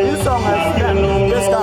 This song has just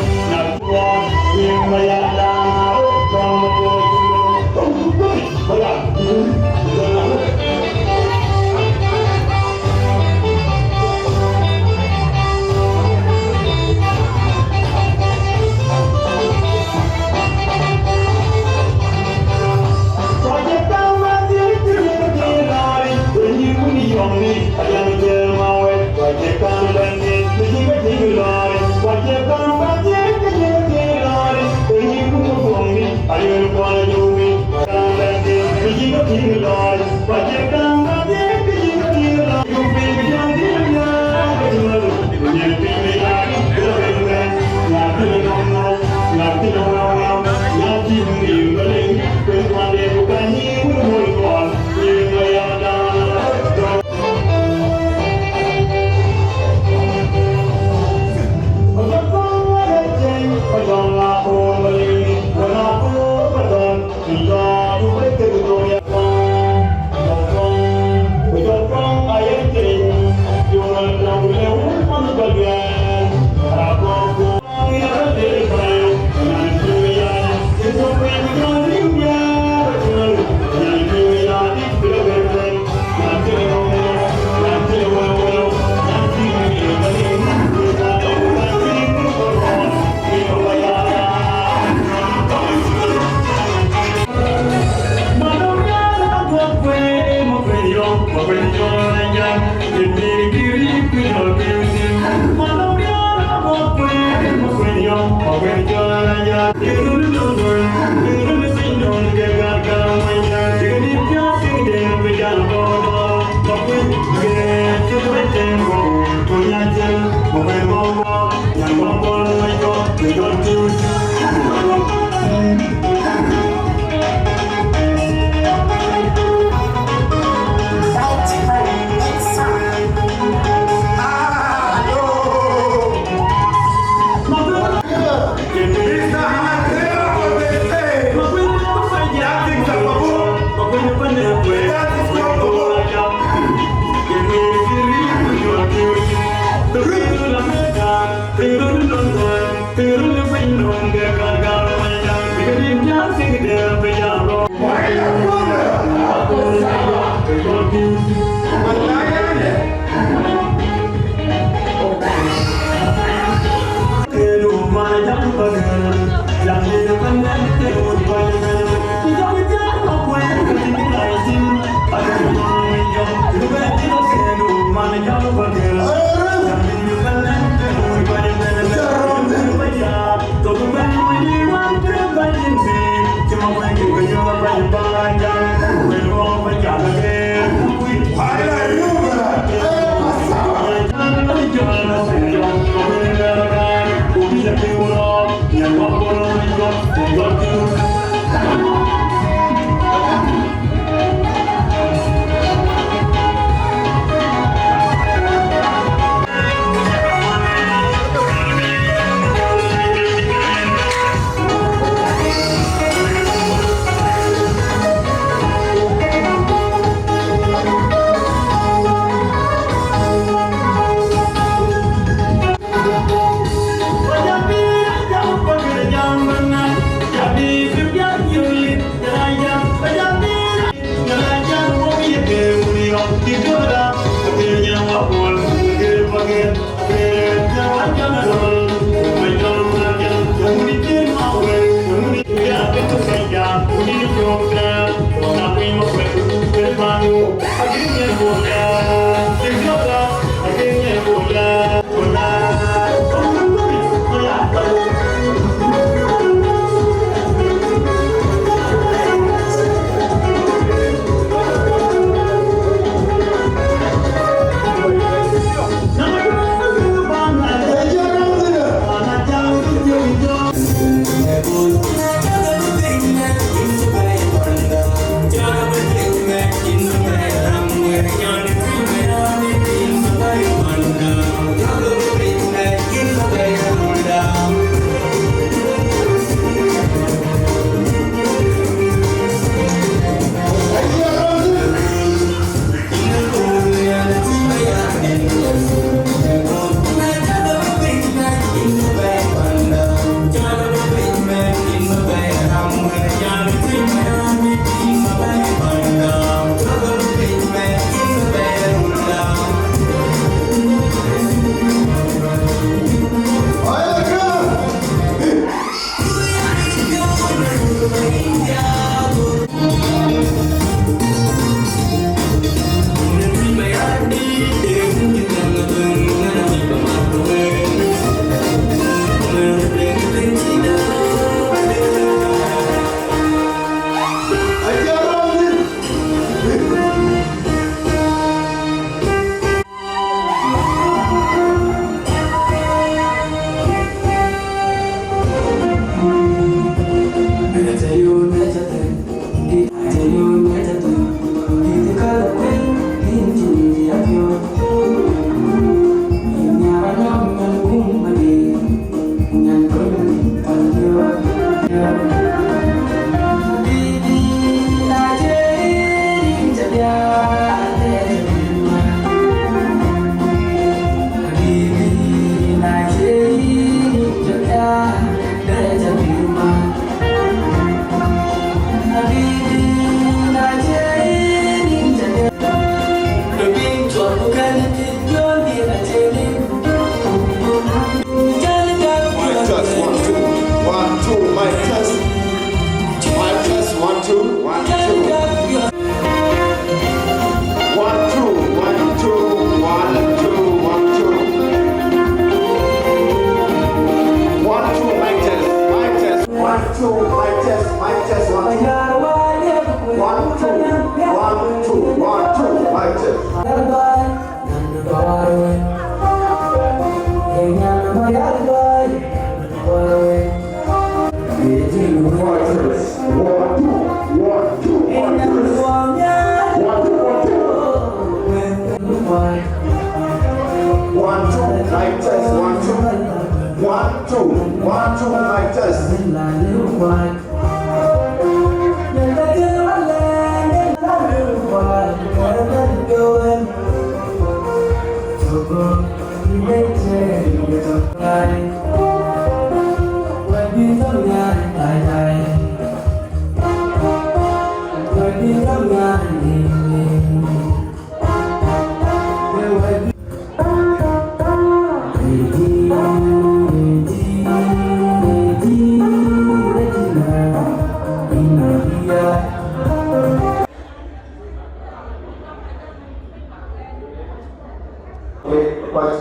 Mic test, 1, 2. 1, 2. 1, 2, mic test.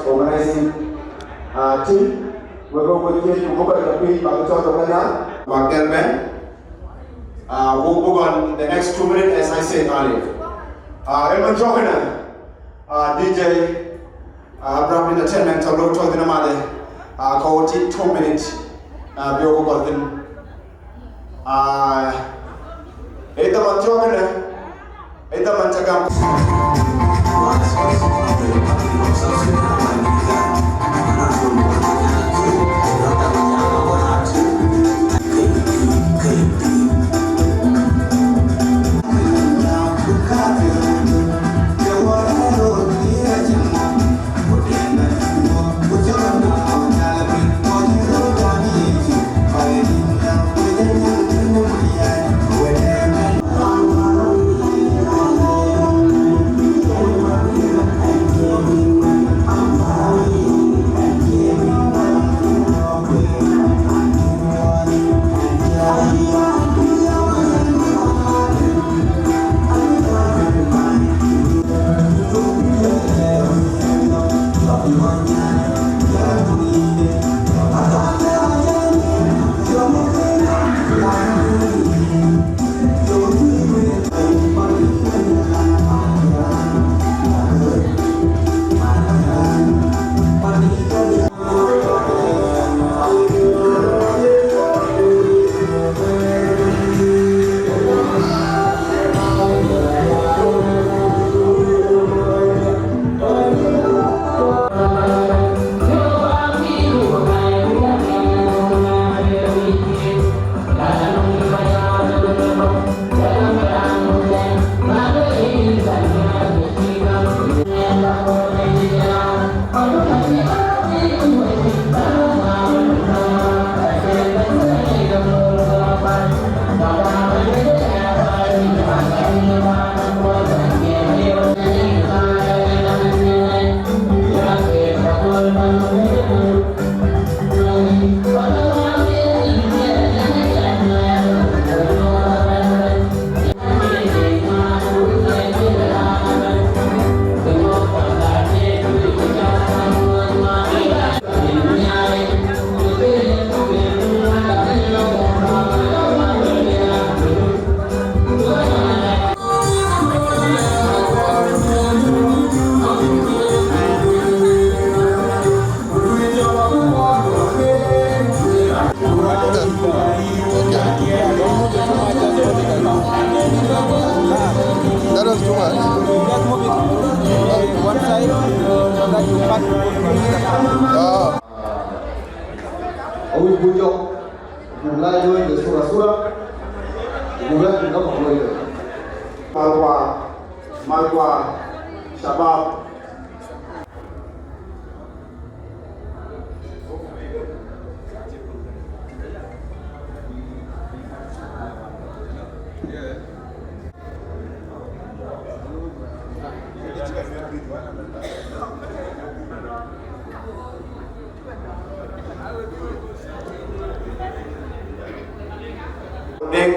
Organizing team. We're going to get to look at the people of the Magdalene. We'll move on the next 2 minutes, as I said earlier. Elman Jogana, DJ, Brown Entertainment, I'm going to talk to the Mali. Call 2 minutes. Biogo Golden. Itaman Jogana, Itaman Tagam.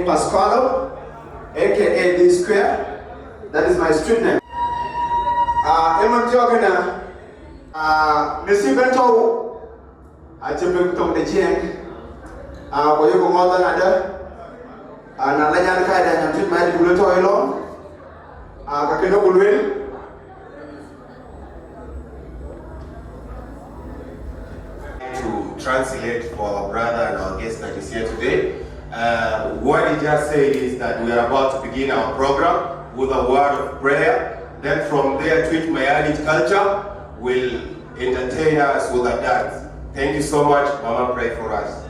Pasqualo, aka D Square, that is my street name. Eman Jogana, Missy Bento, I took the Chink, where you go more than other, and I let Kai and treat my Buletoilo, Kakino Bulwin. To translate for our brother and our guest that is here today. What he just said is that we are about to begin our program with a word of prayer. Then from there, Twitch Mayanic culture will entertain us with a dance. Thank you so much. Mama, pray for us.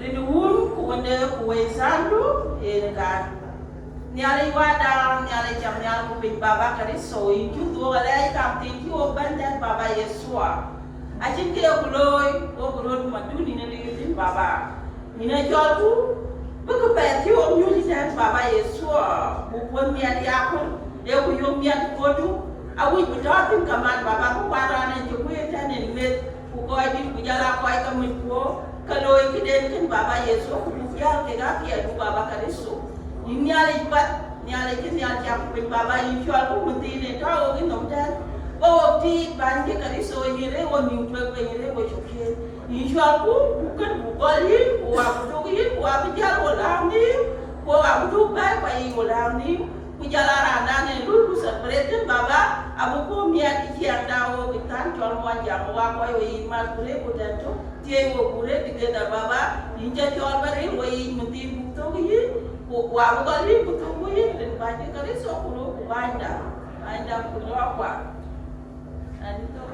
Rinun kuwende kuwezandu enekan nyale wada nyale jam nyale kupin baba kariso inju do galai kam tinki o bandan baba Yesua ajin ke okuloy o kurod maduni ne ligitin baba ina jolku buku peti o nyuli tan baba Yesua bukuan miat yakon de ku yom miat kodu awi butatin kaman baba ku parane jukwe tan en met ku ko ajin ku jala ko ay kamin ko kalau ikiden kan baba Yesus kubuya ke gafia du baba kariso nyale ibat nyale ke nyale jam pin baba Yesus aku mentine tao ke nomdan o ti ban ke kariso yire o nimpe ke yire o choke Yesus aku bukan bukalin o aku dokin o aku jar o lani o aku du bai pai o lani ku jalarana ne dulu seperti baba abu ko miat ikiang dawo bitan jol mo jam wa ko yo imal kure ko danto tie wo kure digeda baba inja jol bare wo yi mutin bukto yi ko wa ko li bukto ko yi den ba ke kare so ko ko banda ko kwa anito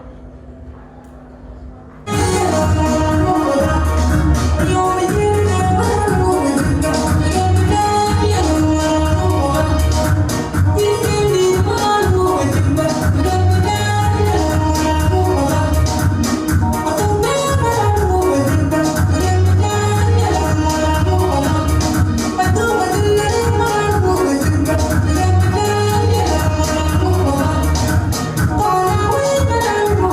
Oh,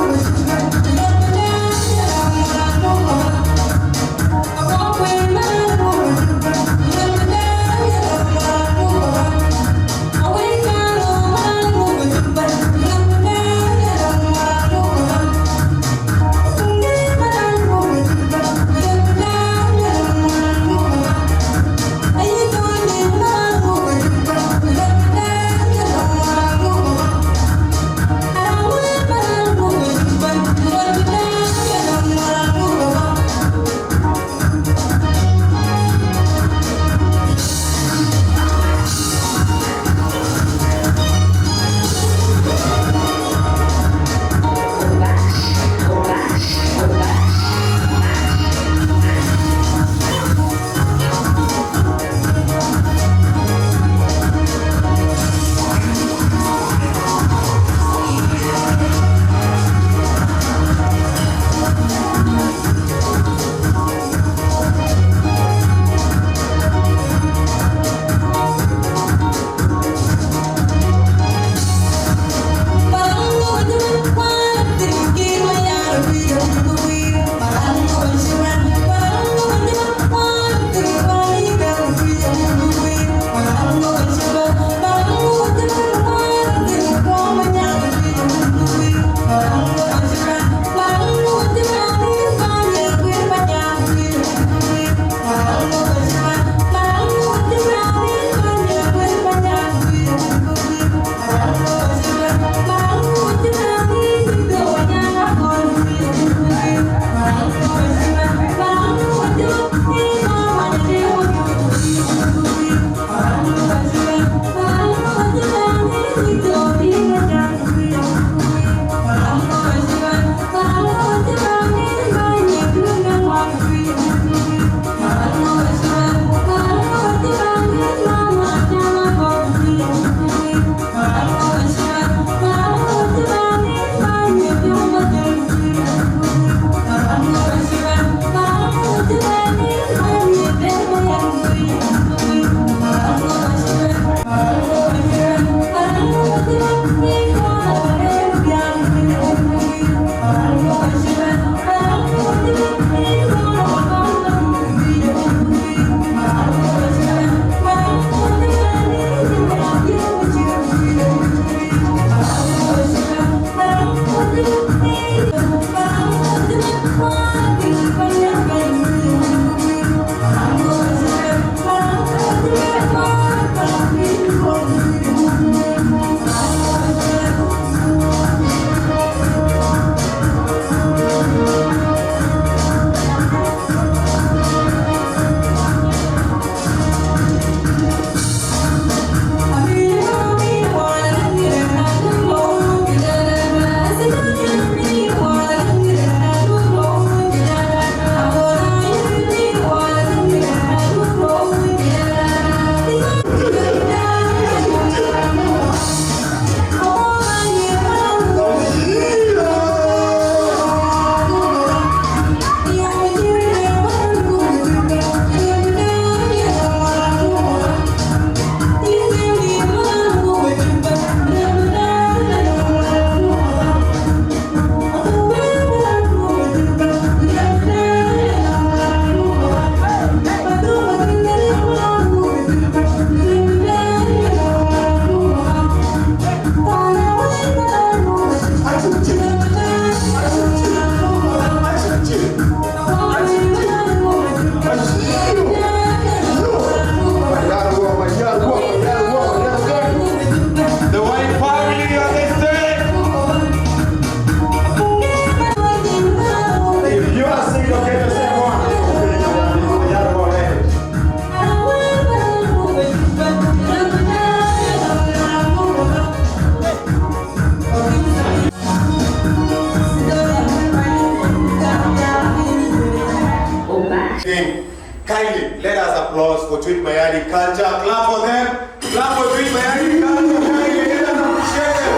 sing. Kindly, let us applause for Tweet Mayani culture. Clap for them. Clap for Tweet Mayani culture. Kindly, let us appreciate them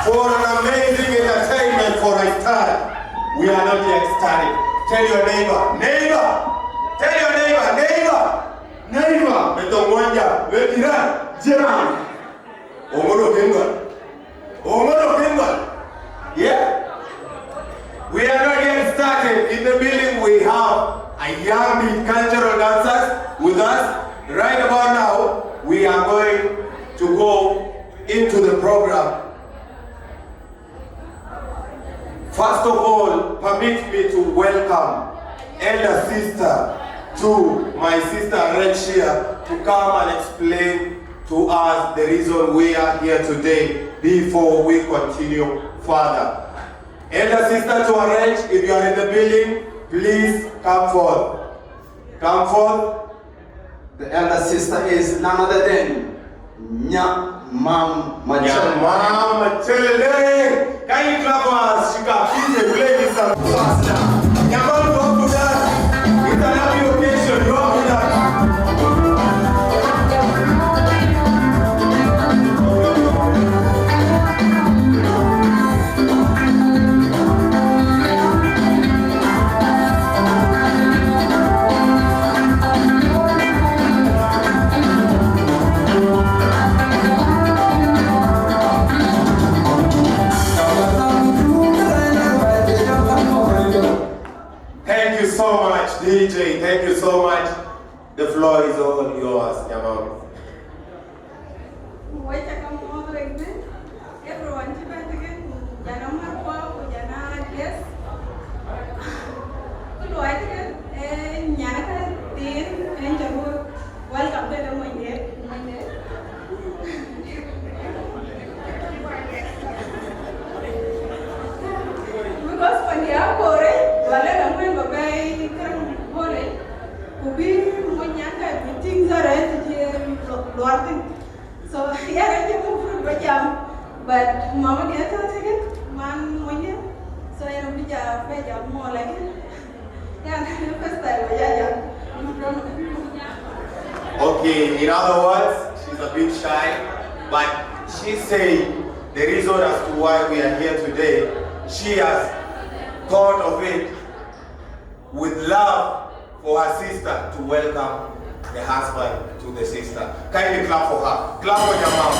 for an amazing entertainment for a start. We are not yet started. Tell your neighbor, neighbor. Tell your neighbor, neighbor. Neighbor. Betongwanja, betiran, jiran. Omodo Bengal. Omodo Bengal. Yeah. We are not yet started. In the building we have a young cultural dancers with us. Right about now, we are going to go into the program. First of all, permit me to welcome elder sister to my sister Arech Machel to come and explain to us the reason we are here today before we continue further. Elder sister to Arech, if you are in the building, please come forth. Come forth. The elder sister is none other than Arech Machel. Machel. Can you clap for us? She can please play this song faster. Nyamam, you have to dance. It's an happy occasion. You have to dance. Thank you so much, DJ. Thank you so much. The floor is all yours, Nyamam. Everyone, welcome to the because when you are poor, wala na mwen babay kan poor, kubi monyaka things are right here lorting. So yeah, I just move bajam, but mama dia tak second man monya. So yang bija bajam more like yeah, first time bajam. Okay, in other words, she's a bit shy, but she said the reason as to why we are here today, she has thought of it with love for her sister to welcome the husband to the sister. Kindly clap for her. Clap for your mom.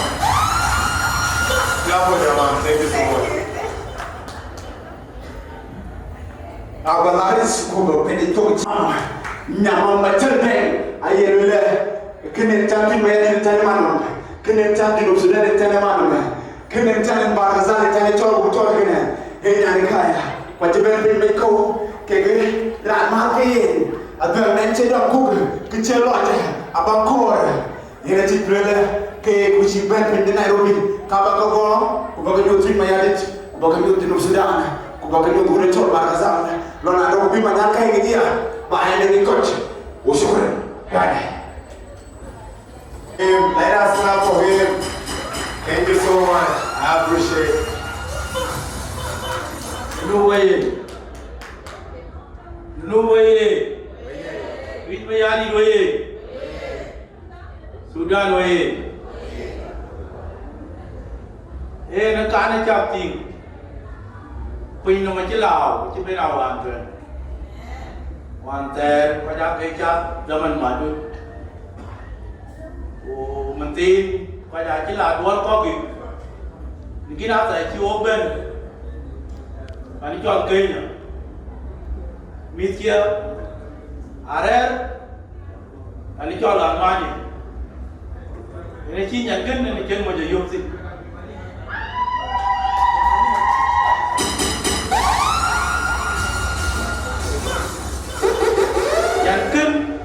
Clap for your mom. Thank you so much. Our lives go penito. Nyama Machel ayele kene tanti mele tanimano kene tanti no Sudan tanimano kene tanti barazali tanti cholo cholo kene enyani kaya pajiben bin meko kege ran makin adel nenche dom kuk kichelo aje abakor yene ti prele ke kuchi ben bin Nairobi kabako go kubaga nyotri mayadit kubaga nyotri no Sudan kubaga nyotri cholo barazali lona ndo bima nyaka ngidia baende ni coach ushukuru gani. Let us clap for him. Thank you so much. I appreciate it. No way. No way. With me, Ali way. Sudan way. Na kana chap ting. Pin no ma chi lao, chi pe lao an tren. Wan ter pa ja ke cha zaman madu. Mình tin quay lại chỉ là đuôn có kịp những cái nào sẽ chịu bên và đi chọn kênh nữa mít kia Arech và đi chọn làm mai nhỉ nên chỉ nhận kinh nên chân mà giờ dùng gì nhận kinh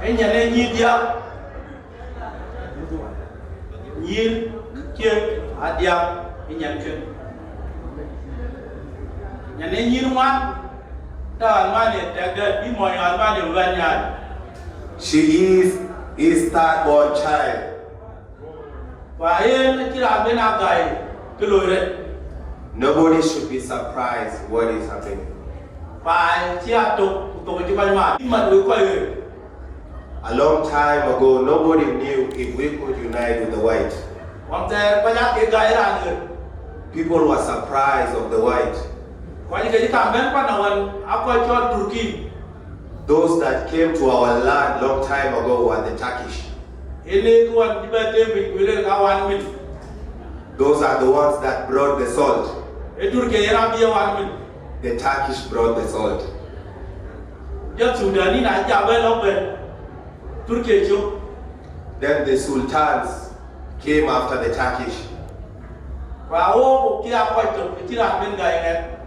anh nhận lên như vậy nhiên chân adiam inyan ken nyane nyin man ta mane taga bi mo yan mane wanyan She is a star-born child. wa en kira bena gai kilore Nobody should be surprised what is happening. Bài chia tục tụi chúng bay mà mà đuổi quay. A long time ago, nobody knew if we could unite with the white. Còn thế bây giờ cái gai ra người. People were surprised of the white. Có những cái cảm biến quan trọng áp quay cho Turkey. Those that came to our land long time ago were the Turkish. Ini kuan di bawah mình willing kawan mình. Those are the ones that brought the salt. Turkey era biar kawan mình. The Turkish brought the salt. Jadi Sudan ini aja belok ben. Turkey tu. Then the sultans came after the Turkish. Wow, kita apa itu? Kita ambil gaya.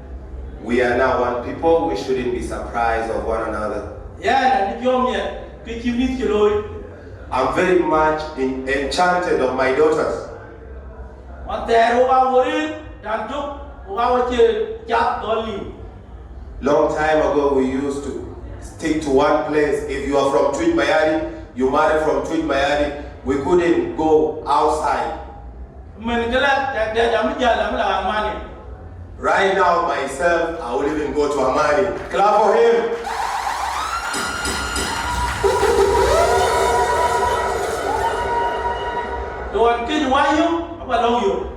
We are now one people. We shouldn't be surprised of one another. Ya, nanti jomnya kecimit kiloi. I'm very much enchanted of my daughters. Antara orang murid dan juk orang macam jat doli. Long time ago, we used to stick to one place. If you are from Tweed Mayari, you marry from Tweed Mayari. We couldn't go outside. Mengelat dia jamin jalan lah Amani. Right now, myself, I will even go to Amani. Clap for him. Tuan kin wayu apa layu?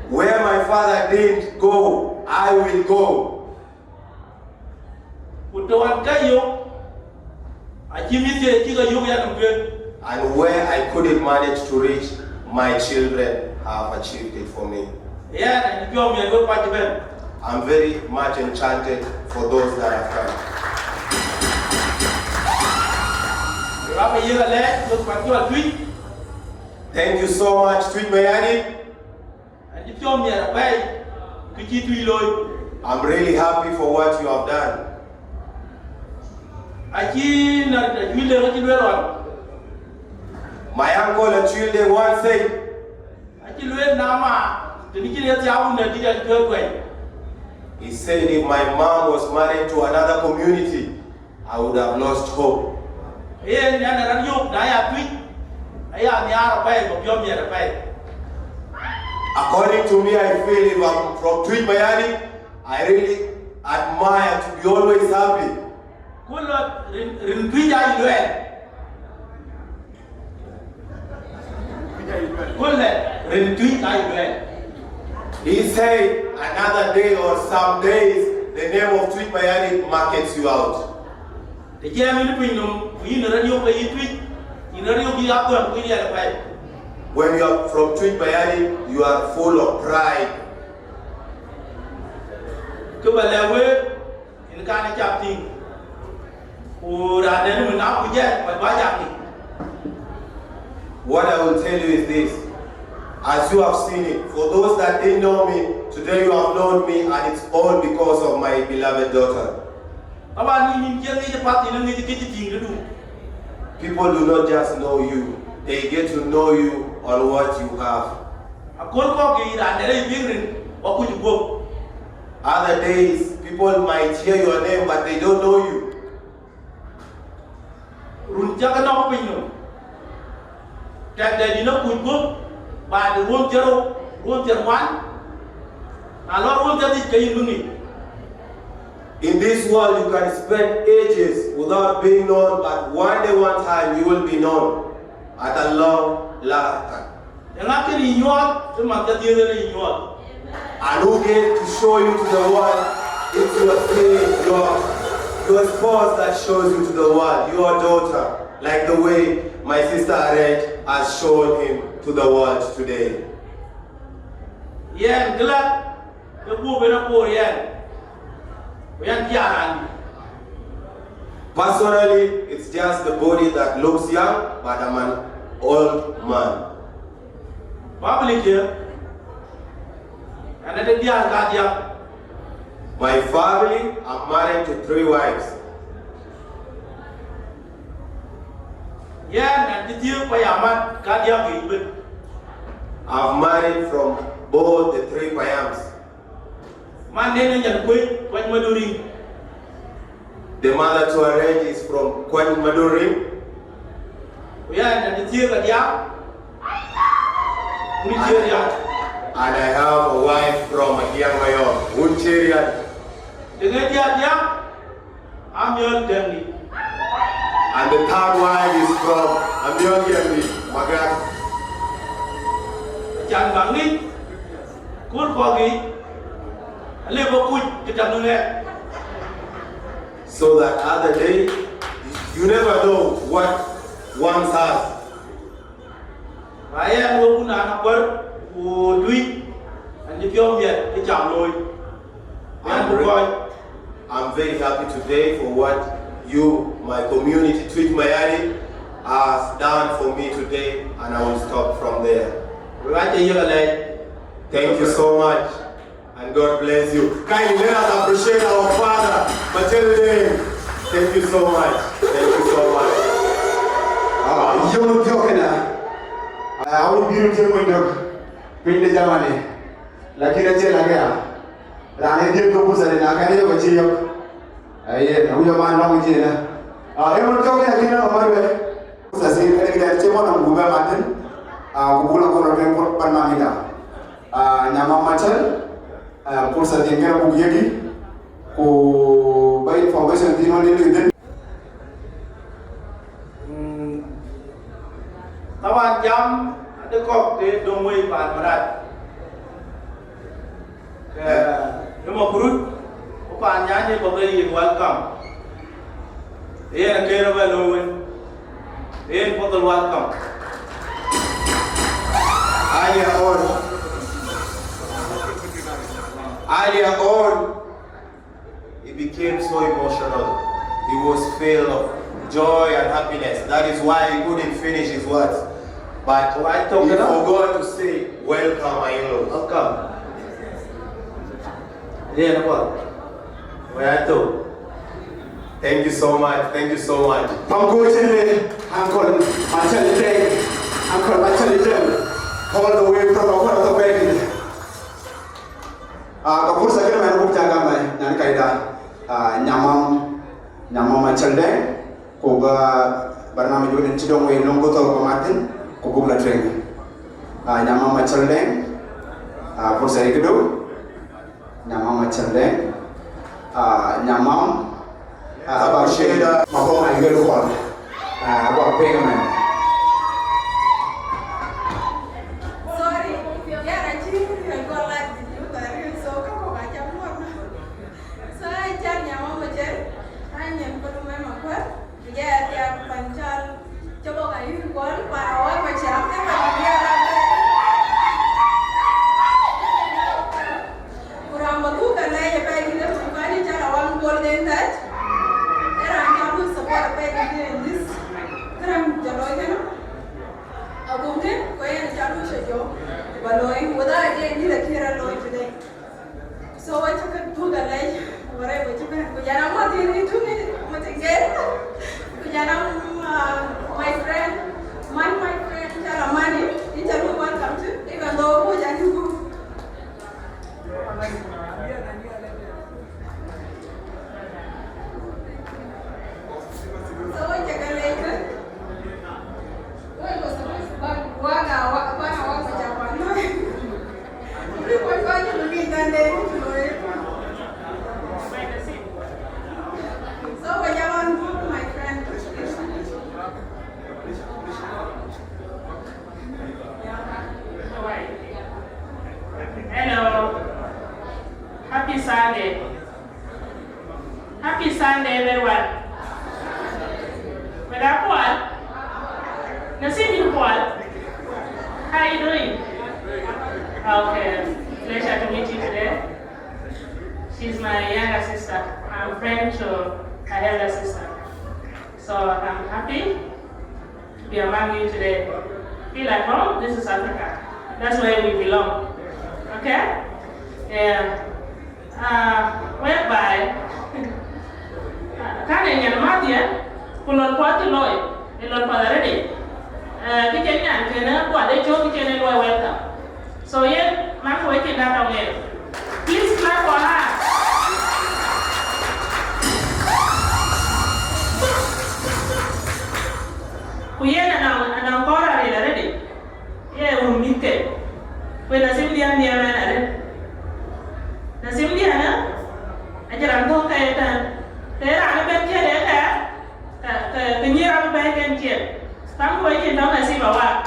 Where my father didn't go, I will go. Tuan kayu, ajimit dia jika yu yang nampak. And where I couldn't manage to reach, my children have achieved it for me. Ya, nanti jom yang berpacaran. I'm very much enchanted for those that have come. Berapa year leh berpacaran Tweed? Thank you so much, Tweed Mayari. Nanti jom yang baik kecil Tweed loi. I'm really happy for what you have done. Aji nak Tweed leh kecil loi. My uncle and children once said, Aji loi nama. Jadi kita jauh nanti dia kerja. he said, if my mom was married to another community, I would have lost hope. Ni anak yuk daya Tweed. Ayah ni arah baik, jom ni arah baik. According to me, I feel if I'm from Tweed Mayari, I really admire to be always happy. Kalau rindu jadi duel. Kalau rindu jadi duel. He said, another day or some days, the name of Tweed Mayari markets you out. Jadi kami ni pinjam, ini radio pergi Tweed, ini radio pergi apa yang pergi ada baik. When you are from Tweed Mayari, you are full of pride. Kebalawe, ini kan cap ting. Udah ada ni mana punya, banyak ni. What I will tell you is this. As you have seen it, for those that didn't know me, today you have known me, and it's all because of my beloved daughter. Apa ni jadi cepat ini ni kita tinggal tu. People do not just know you, they get to know you on what you have. Aku kau kira ada lagi bingrin, aku juga. Other days, people might hear your name, but they don't know you. Runca kan aku pinjam. Jadi nak juga. Ba ruang jerwan, kalau ruang jadi kayu ni. In this world, you can spend ages without being known, but one day, one time, you will be known at a long lifetime. Yang akan inyuat, cuma jadi dia inyuat. And who get to show you to the world? It's your slave, your spouse that shows you to the world, your daughter, like the way my sister Arech has shown him to the world today. Yang gelap, kebu benapur yang tiaran. Personally, it's just the body that looks young, but I'm an old man. Apa beli dia? Ada dia. My family, I'm married to 3 wives. Ya, nanti dia payaman kadia gibet. I've married from both the 3 payams. Mana ni yang kuih Maduri? The mother to Arech is from Kwan Maduri. Ya, nanti dia kadia. Ni dia. And I have a wife from Yang Mayor, Uncherian. Dengan dia Amyol Demni. And the third wife is from Amyol Demni, Magat. Chan Bangi, Kur Kogi, Liverpool, Kitanule. So that other day, you never know what one has. I am looking at a bird who do it, and if you're here, it's a Lloyd. I'm very happy today for what you, my community, Tweet Mayari, has done for me today, and I will stop from there. Thank you so much, and God bless you. Kindly let us appreciate our father, Machel. Thank you so much. Thank you so much. You're joking. I will be with you when you bring the Germany. Like in a jail again. Rani did go to the Nakaya, which you I know man long jail. I will talk again on my way. I say that Timon and Google Martin, Google Goro Panamita, Nama Machel, Pursa Dinka Bugedi, who by information did not live. Kawan jam ada kok ke domoi pan marat. Nama kurut, pan nyanyi bagai welcome. Nak kira baloi, potol welcome. Earlier on, he became so emotional. He was filled of joy and happiness. That is why he couldn't finish his words. But he forgot to say, welcome, my in-laws. Welcome. Where I told. Thank you so much. Thank you so much. Uncle Machel, Uncle Machel, all the way from the wedding. Kapur saya main buk jaga mai, nan kaida nyamam Machel deh, koga bernama juga cidong way nunggu tol kematin, koga la training. Nyamam Machel deh, kapur saya kedua, nyamam Machel deh, nyamam abang Syeda, mabok aja lupa, abang pengen. So I took a to the ledge, whatever you can. Kujanam, my friend, my friend, Charamani, it's a welcome to, even though Kujanu. So I took a later. What was the first one? Waga, everyone going to be done there. So when you're on board, my friend. Hello. Happy Sunday. Happy Sunday, everyone. With that Paul. Nassim Paul. How are you doing? Okay. Pleasure to meet you today. She's my younger sister. I'm friend to her elder sister. So I'm happy to be among you today. Feel at home? This is Africa. That's where we belong. Okay? Yeah. Whereby, kan yang mati kulon kuat loy, elon pada ready. Kita ni antena kuat deh, jom kita ni loy welcome. So yeah, mak kuat kita datang ni. Please clap for her. Kuyen anang kora ni ready. Yeah, umite. When Nassim dia mana ada? Nassim dia na? Ajaran tu kaya tan. Tera ada berkaya Chiên. Tám cô Chiên đó là xin bảo ạ.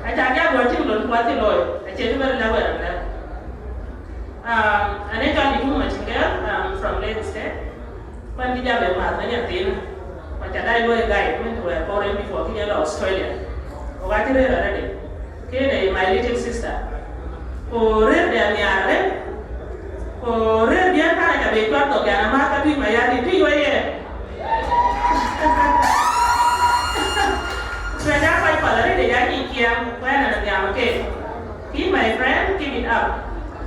Anh chàng giác vừa chịu lớn quá thì rồi, anh chế bên là vậy đó. Anh ấy cho những người chính kế from Lagos State. Quan đi ra bề mặt với nhà tín. Và chả đây nuôi gầy mình tuổi foreign before khi ở Australia. Và cái đây là đây. Cái này my little sister. Cô rất là nhà đấy. Cô rất là cái cả bị quan tổ cả mà cái mà ya đi tuy vậy. Rồi đã quay trở lại để giá nhìn kia quen là nhà mà kể. Keep my friend, keep it up.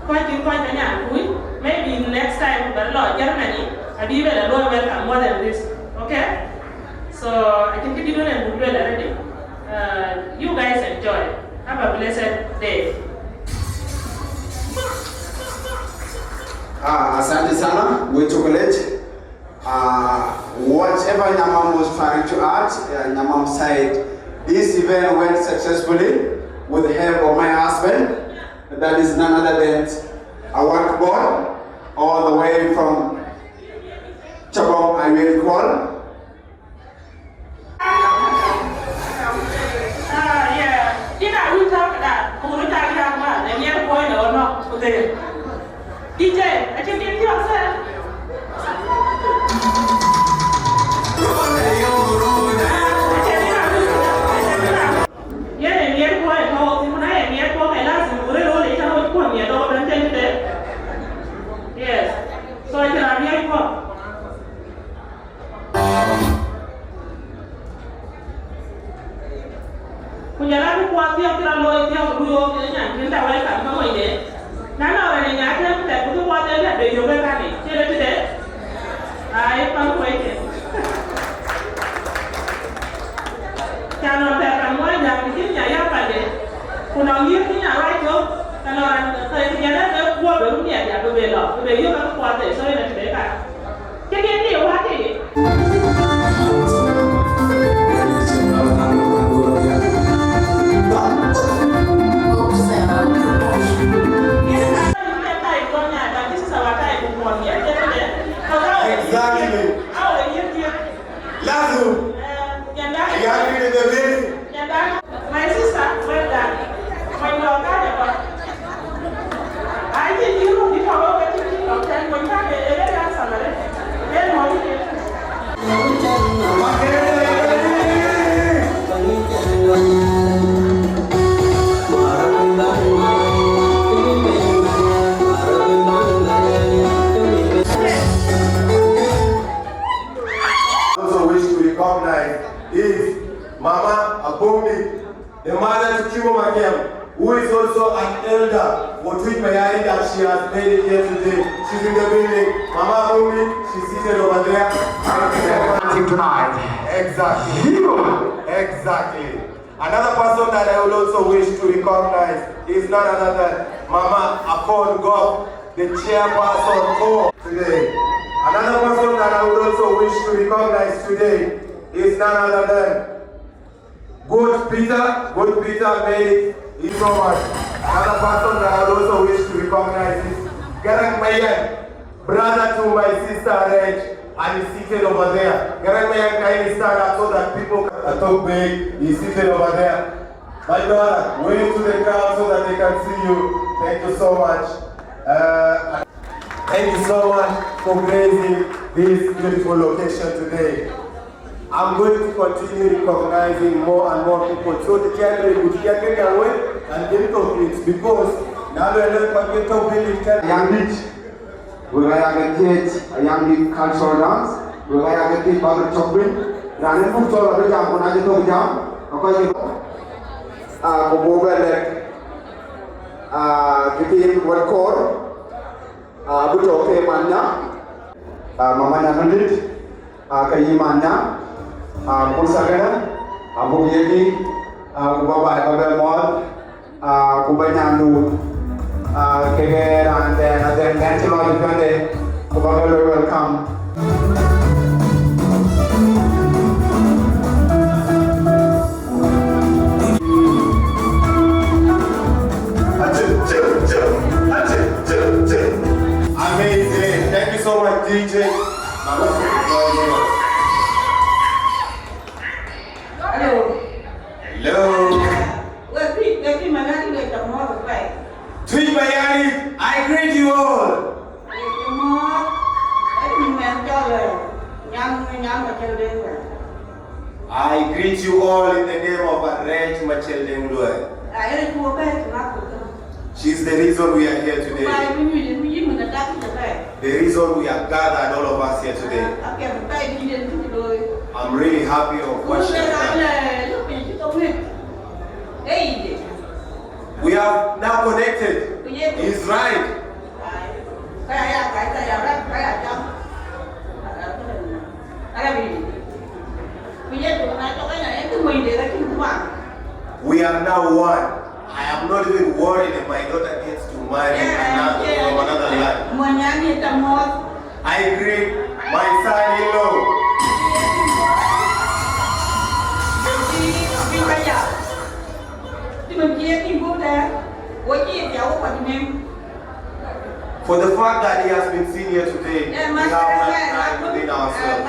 Coi cái nhà cuối. Maybe next time but Lord Germany, I be better Lord welcome more than this. Okay? So I can keep you doing and good already. You guys enjoy. Have a blessed day. Asante sana, we chocolate. Whatever Nyamam was trying to add, Nyamam said, this event went successfully with the help of my husband. That is none other than a work boy, all the way from Chabong, I will call. Yeah. You know, we talk that. Who we talk about? And you're going or not? Okay. DJ, I can give you a set. Yes. So I can hear you. Kunjala ku kuat tiap kira loy tiap ruyo kira kita welcome kamu ini. Nana orang yang nyata kita kutu kuat dia ada yoga kami. Cila cila. Ayo kamu ini. Kalau kamu ada mungkin nyaya pada. Kunang dia punya right job. Kalau orang saya kerja dia kuat baru dia berbela. Berbela kamu kuat deh. So ini cila kan. Jadi dia kuat ini. Exactly. Lazu. You agree with the baby? My sister, well done. My daughter, I think you know before we get to the hotel, we can't get a answer. Then what we get. Is Mama Abomi, the mother to Cho Daka, who is also an elder for Tweet Mayari that she has made it here today. She's in the building. Mama Abomi, she's seated over there. Tonight. Exactly. Exactly. Another person that I would also wish to recognize is none other than Mama Apon God, the chairperson for today. Another person that I would also wish to recognize today is none other than Good Peter. Good Peter made it so much. Another person that I would also wish to recognize is Arech Machel, brother to my sister Arech, and he's seated over there. Arech Machel, kindly stand up so that people can talk big. He's seated over there. My daughter, wave to the crowd so that they can see you. Thank you so much. Thank you so much for gracing this beautiful location today. I'm going to continue recognizing more and more people. So the children would get away and get to because now we're not going to build Young beach, we're going to get a young cultural dance. We're going to get Bagger chopping. Running from Solar Jam, when I get to jam, okay, getting what core, but okay, Mania, Mama Nandit, Kayimania. Pusagana, Abu Yegi, Baba Babel, Kubanyandu, Kege, and then Natural Uganda, Kubaba welcome. Amazing. DJ. Mama, Hello. hello. Well, Tweet Mayani, I greet you all. I greet you all in the name of Arech Machel. She's the reason we are here today. The reason we are gathered, all of us here today. I'm really happy of what she has done. We have now connected. He's right. We are now one. I am not even worried if my daughter gets to marry from another land. I greet my son-in-law. For the fact that he has been seen here today, we have that time within ourselves.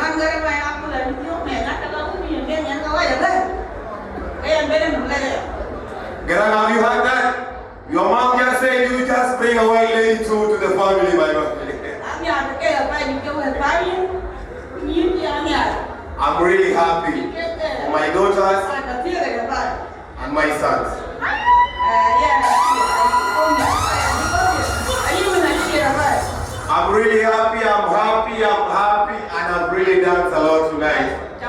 Grant, have you heard that? Your mom just said you just bring a white lady to the family, my God. I'm really happy for my daughters and my sons. I'm really happy, and I've really danced a lot tonight.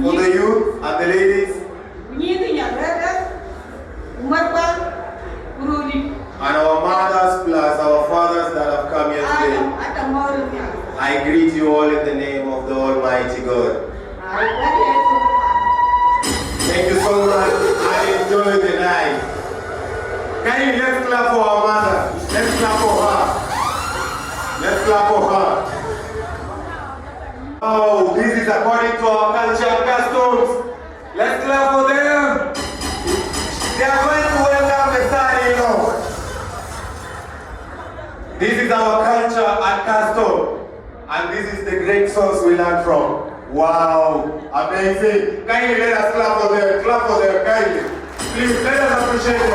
For the youth and the ladies, and our mothers plus our fathers that have come here today, I greet you all in the name of the Almighty God. Thank you so much. I enjoyed the night. Can you let's clap for our mother? Let's clap for her. Let's clap for her. Oh, this is according to our culture and customs. Let's clap for them. They are going to welcome the son-in-law. This is our culture and custom. And this is the great source we learn from. Wow, amazing. Kindly let us clap for them. Clap for them, kindly. Please let us appreciate them.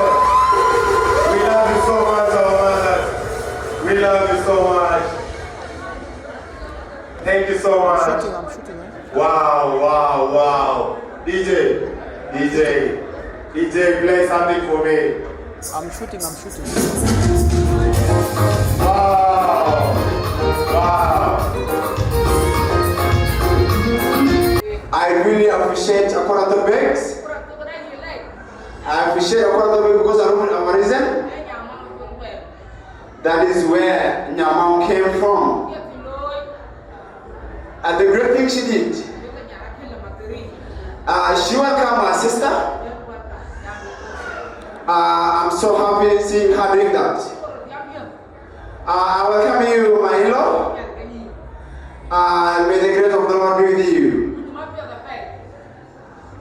We love you so much, our mothers. We love you so much. Thank you so much. I'm shooting. Wow. DJ, play something for me. I'm shooting. Wow. I really appreciate Akorato Banks. I appreciate Akorato Banks because of a reason. That is where Nyamam came from. And the great thing she did, she welcomed her sister. I'm so happy seeing her doing that. I welcome you, my in-law. May the grace of the Lord be with you.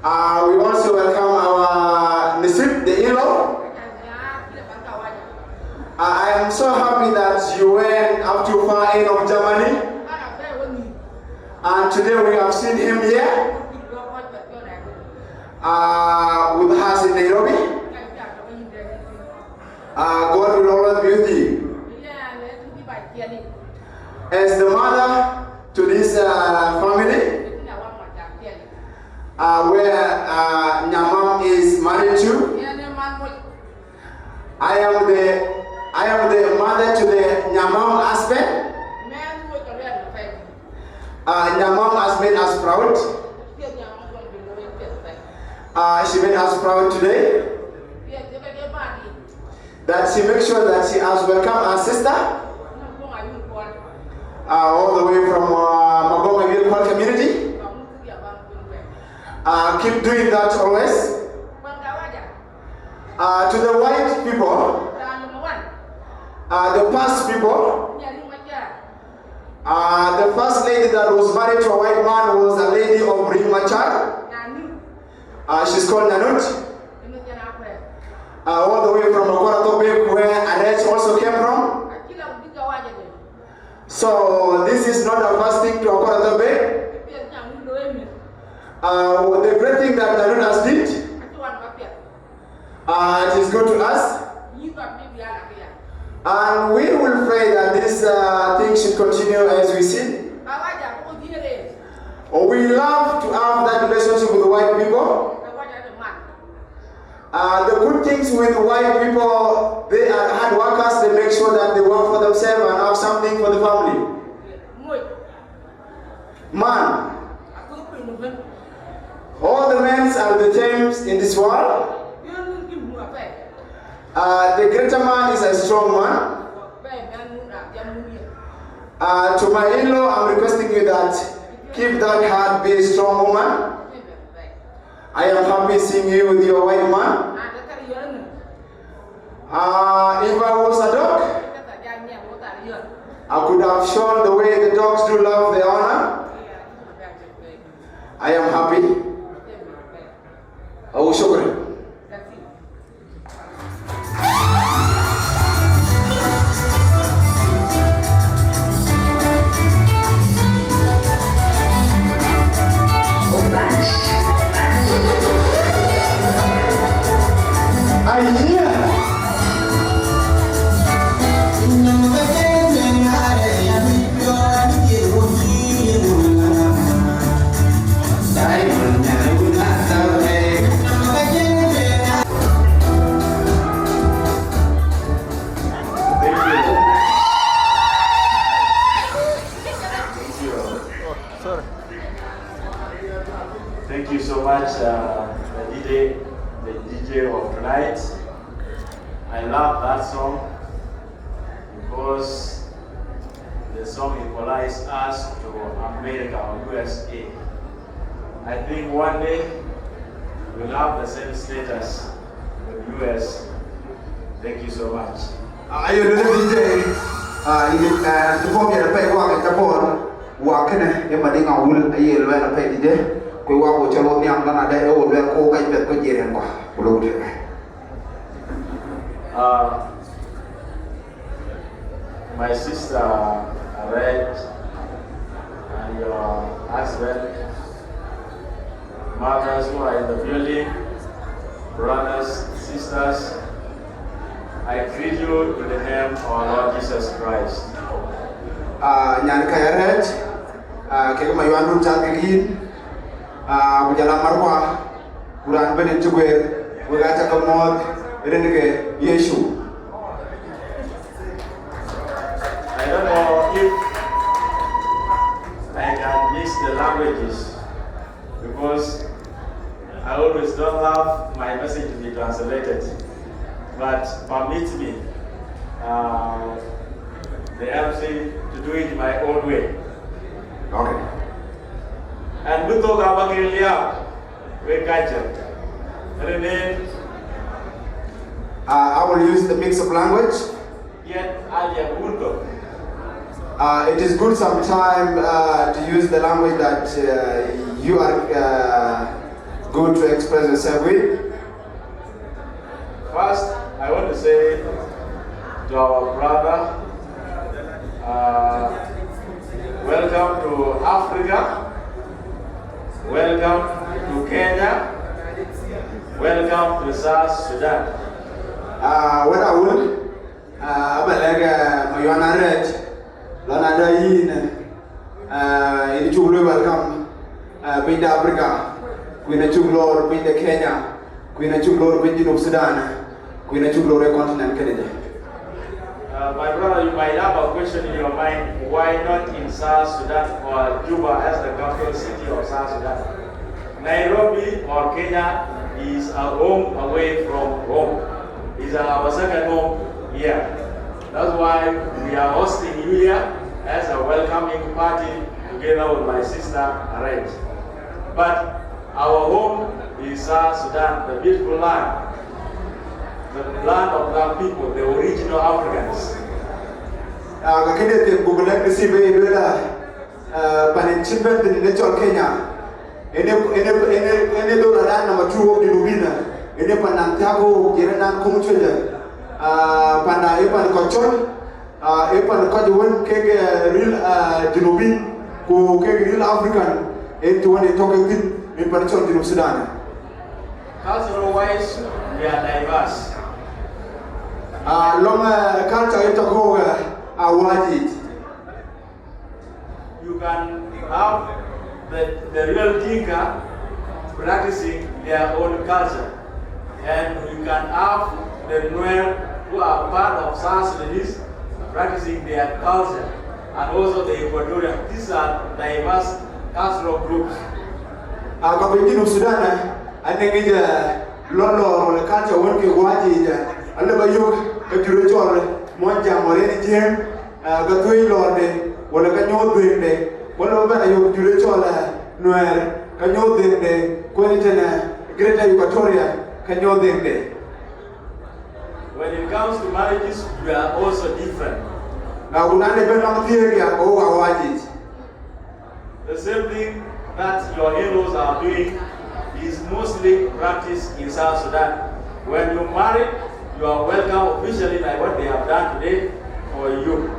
We also welcome our Nisip, the in-law. I am so happy that you went up to far end of Germany. And today we have seen him here with us in Nairobi. God will always be with you. As the mother to this family, where Nyamam is married to, I am the mother to the Nyamam husband. Nyamam has made us proud. She made us proud today. That she makes sure that she has welcomed her sister all the way from Magoma Vilpal community. Keep doing that always. To the white people, the past people, the first lady that was married to a white man was a lady of Arech Machel. She's called Nanut. All the way from Akorato Bank, where Arech also came from. So The great thing that the Lord has did, it is good to us. And we will pray that this thing should continue as we see. We love to have that relationship with the white people. The good things with the white people, they are hard workers. They make sure that they work for themselves and have something for the family. Man, all the men are the same in this world. The greater man is a strong man. To my in-law, I'm requesting you that keep that heart, be a strong woman. I am happy seeing you with your white man. If I was a dog, I could have shown the way the dogs do love the owner. I am happy. I will show you. Thank you so much, the DJ of tonight. I love that song because the song equalizes us to America or USA. I think one day we'll have the same status with US. Thank you so much. Are you the DJ? The phone here, pay one at the phone. Walk in a mading a wool a year when I pay the day. We walk with your young man a day old, we're all kind of good year and my sister Arech and your husband, mothers who are in the building, brothers, sisters, I greet you in the name of our Lord Jesus Christ. Nyan Kayarech, Kegamayan Chakagin, Bujala Marwa, Buran Benituwe, Bugata Kamod, Renege, Yeshu. I don't know if I can mix the languages because I always don't have my message to be translated. But permit me, the MC, to do it my own way. Okay. And we talk about Gilead, we catch it. I will use the mix of language. Yet, Alia it is good sometime to use the language that you are good to express yourself with. First, I want to say to our brother, welcome to Africa, welcome to Kenya, welcome to South Sudan. What I would, Mayana Red, Lanada Yin, in Chulu, welcome, Pinda Africa, Queen Chuglor, Pinda Kenya, Queen Chuglor, Pinda Sudan, Queen Chuglor, continent Canada. My brother, you might have a question in your mind, why not in South Sudan or Juba as the capital city of South Sudan? Nairobi or Kenya is a home away from home. It's our second home here. That's why we are hosting you here as a welcoming party together with my sister Arech. But our home is South Sudan, the beautiful land. The land of black people, the original Africans. Kenya. Ene do la na matuo di lubina. Ene panantago jeranan kumuchele. Panda epan kochon. Epan kajun kege real Jinubin ku kege real African. Entu wane toke tin. in Panichon of Sudan. Cultural wise, we are diverse. Long culture into go awarded. You can have the real Dinka practicing their own culture, and you can have the Nuer who are part of South Sudanese practicing their culture, and also the Equatorian. These are diverse cultural groups. Kapin of Sudan, I think it's Lolo or the culture won't be awarded. I never yoke a curator, Monjam or any gem, Gatui Lorde, or a canyon doing day. What over you curator, Nuer, canyon doing day, Quentin, Greater Equatoria, canyon doing day. When it comes to marriages, we are also different. Now, we are theory awarded. The same thing that your in-laws are doing is mostly practiced in South Sudan. When you marry, you are welcome officially like what they have done today for you.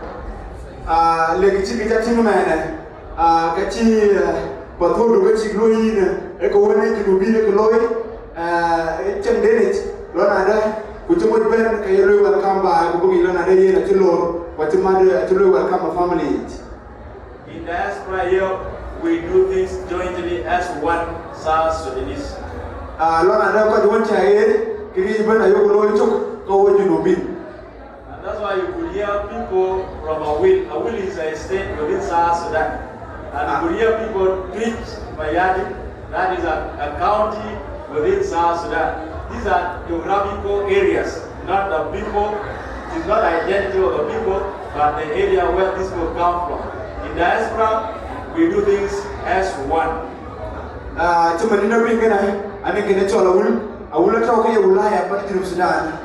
In diaspora here, we do things jointly as one South Sudanese. And that's why you could hear people from Awil. Awil is a state within South Sudan. And you could hear people preach Mayadi, that is a county within South Sudan. These are geographical areas, not the people. It is not the identity of the people, but the area where these people come from. In diaspora, we do things as one. I think it's all I will talk here, Ulaya, Panikin of Sudan,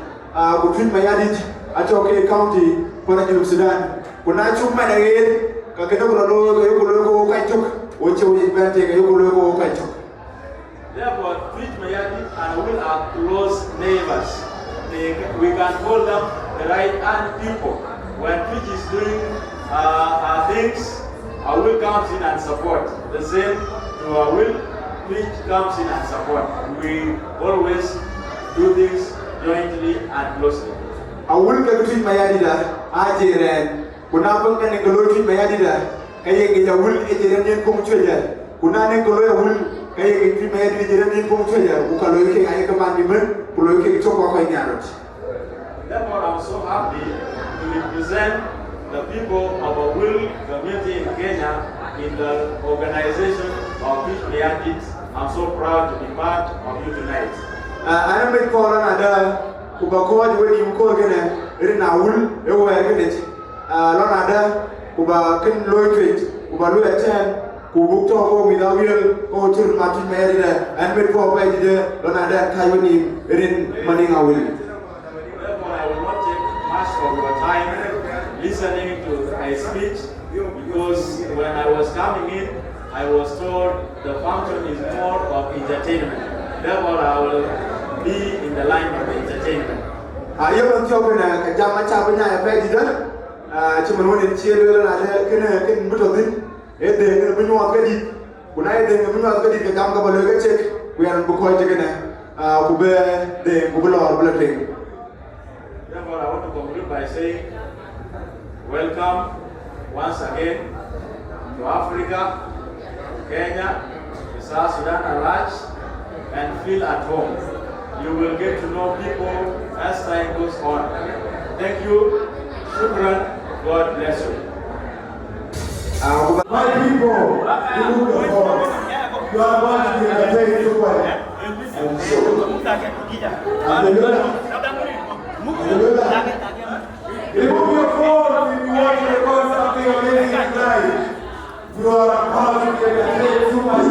between Mayadit, Atoke County, Panikin of Sudan. When I took my head, Kakanogo, I took, which was inventing a Yoko, I took. Therefore, Preach Mayadit and Will are close neighbors. We can call them the right hand people. When Preach is doing things, I will comes in and support. The same to I will, Preach comes in and support. We always do things jointly and closely. I will get between Mayadida, Ajiran, Kunapang and Golotin Mayadida, Kayaki will Ejiranian Kumchuja, Kunanek Goloya will Kayaki Mayadid Kumchuja, Ukaloki, I command Puloki Choko Yanot. Therefore, I'm so happy to represent the people of a will community in Kenya in the organization of which we are kids. I'm so proud to be part of you tonight. I am a call another Kubako when you call again, Rinawul, Ewaganit, Lonada, Kubakan Loytrit, Kubalu attend, Kubukto without will go to Martin Merida and made for by the Lonada Kaiwani in Maningawil. Therefore, I will not take much of your time listening to a speech because when I was coming in, I was told the function is more of entertainment. Therefore, I will be in the line of entertainment. I am talking a Jamachapina president. Chimanon and Children can put of it. If they can bring one credit, when I think I'm not getting a Jamka check, we are Bukoy together. Who bear the Bubula bulletin. Therefore, I want to conclude by saying, welcome once again to Africa, Kenya, to South Sudan at large, and feel at home. You will get to know people as time goes on. Thank you. Shukran. God bless you. My people, you move the forward. You are going to be entertained too well. And so, remove your phone if you want to record something amazing tonight. You are about to be entertained too much.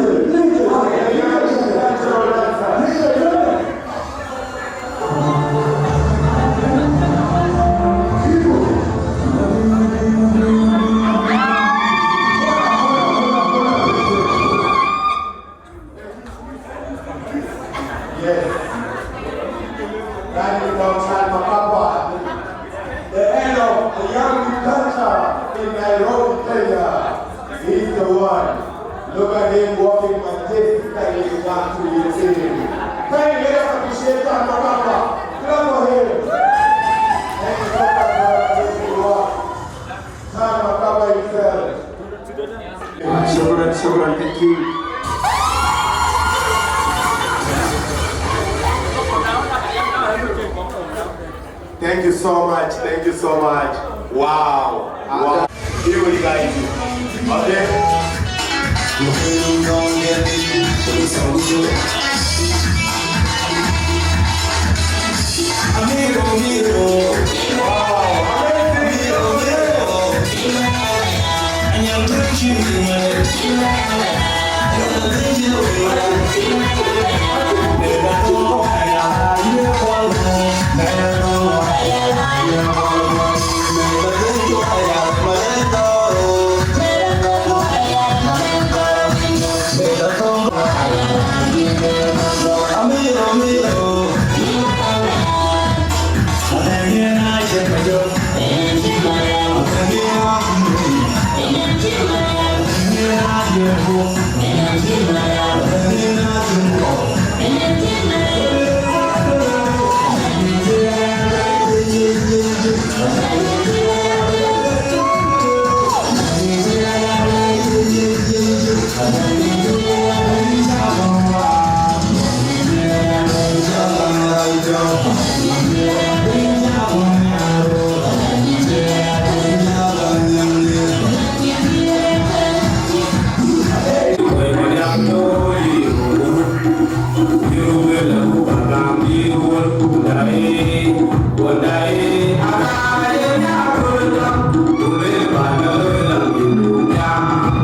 Yes. That is outside my papa. so much. Thank you so much. Wow. Wow. Here we guys. Okay. Amigo, amigo. Wow.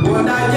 Agora